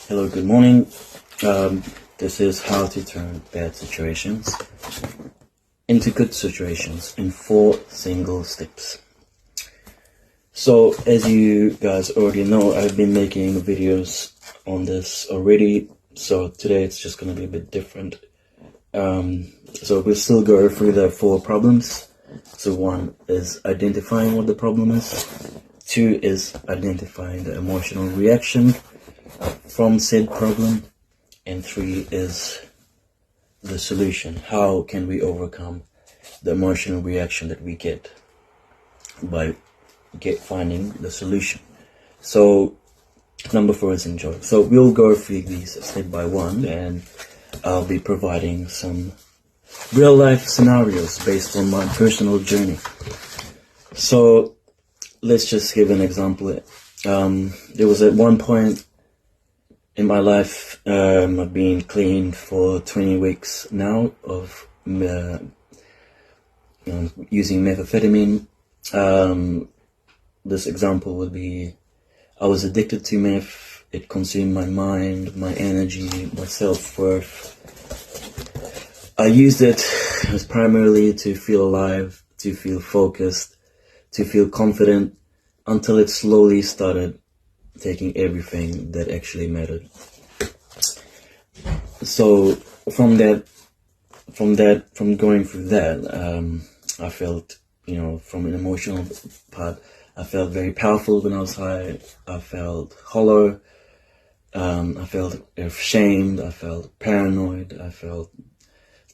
Hello, good morning. This is how to turn bad situations into good situations in 4 single steps. So, as you guys already know, I've been making videos on this already. So today it's just going to be a bit different. So we'll still go through the 4 problems. So 1 is identifying what the problem is. 2 is identifying the emotional reaction from said problem, and 3 is the solution. How can we overcome the emotional reaction that we get by finding the solution? So number 4 is enjoy. So we'll go through these step by one, and I'll be providing some real life scenarios based on my personal journey. So let's just give an example. There was at one point in my life, I've been clean for 20 weeks now of using methamphetamine. This example would be, I was addicted to meth. It consumed my mind, my energy, my self-worth. I used it as primarily to feel alive, to feel focused, to feel confident, until it slowly started taking everything that actually mattered. So from going through that, I felt, from an emotional part, I felt very powerful when I was high. I felt hollow. I felt ashamed. I felt paranoid. I felt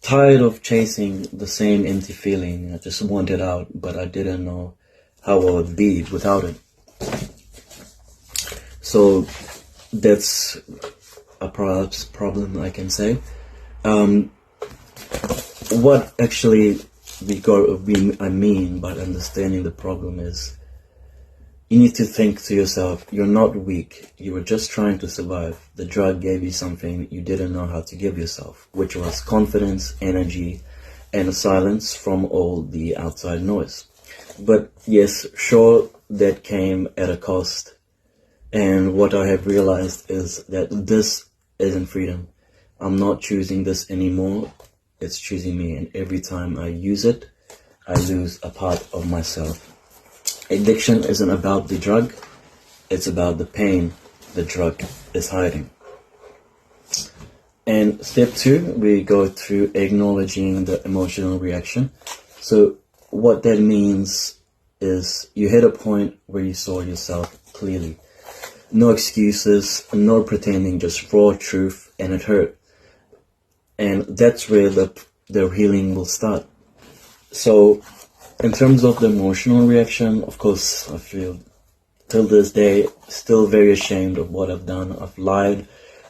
tired of chasing the same empty feeling. I just wanted out, but I didn't know how I would be without it. So that's a problem, I can say. What actually I mean by understanding the problem is, you need to think to yourself, you're not weak. You were just trying to survive. The drug gave you something you didn't know how to give yourself, which was confidence, energy, and silence from all the outside noise. But yes, sure, that came at a cost. And what I have realized is that this isn't freedom. I'm not choosing this anymore. It's choosing me. And every time I use it, I lose a part of myself. Addiction isn't about the drug. It's about the pain the drug is hiding. And step 2, we go through acknowledging the emotional reaction. So what that means is you hit a point where you saw yourself clearly. No excuses, no pretending, just raw truth, and it hurt. And that's where the healing will start. So in terms of the emotional reaction, of course, I feel till this day still very ashamed of what I've done. I've lied,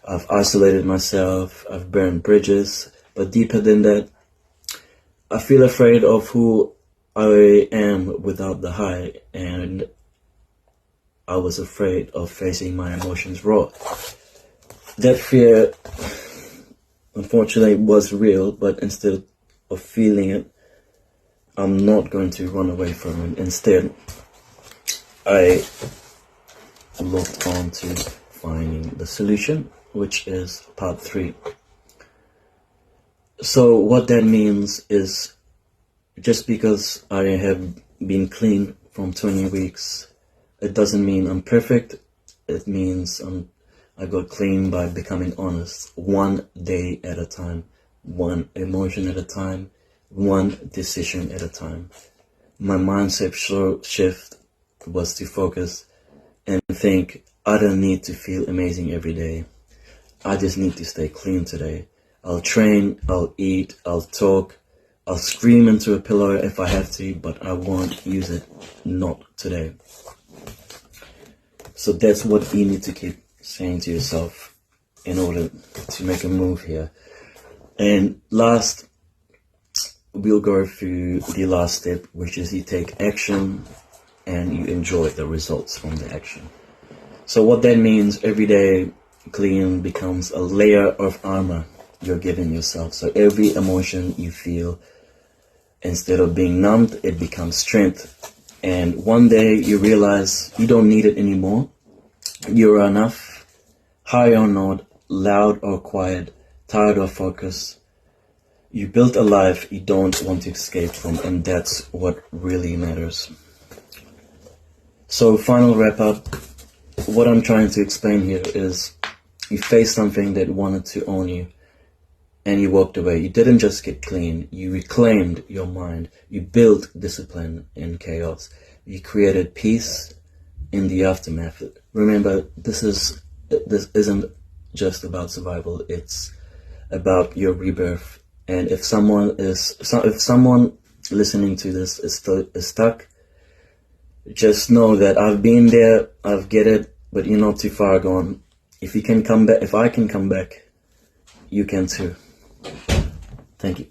I've isolated myself, I've burned bridges, but deeper than that, I feel afraid of who I am without the high, and I was afraid of facing my emotions raw. That fear, unfortunately, was real, but instead of feeling it, I'm not going to run away from it. Instead, I looked on to finding the solution, which is part 3. So what that means is, just because I have been clean from 20 weeks, it doesn't mean I'm perfect. It means I got clean by becoming honest, 1 day at a time, 1 emotion at a time, 1 decision at a time. My mindset shift was to focus and think, I don't need to feel amazing every day. I just need to stay clean today. I'll train, I'll eat, I'll talk, I'll scream into a pillow if I have to, but I won't use it, not today. So that's what you need to keep saying to yourself in order to make a move here. And last, we'll go through the last step, which is you take action and you enjoy the results from the action. So what that means, every day clean becomes a layer of armor you're giving yourself. So every emotion you feel, instead of being numbed, it becomes strength. And one day you realize you don't need it anymore. You're enough. high or not, loud or quiet, tired or focused. You built a life you don't want to escape from, and that's what really matters. So, final wrap up. What I'm trying to explain here is you faced something that wanted to own you, and you walked away. You didn't just get clean, you reclaimed your mind. You built discipline in chaos. You created peace in the aftermath. Remember, this isn't just about survival, it's about your rebirth. And if someone listening to this is stuck, just know that I've been there, I've get it, but you're not too far gone. If you can come back, if I can come back, you can too. Thank you.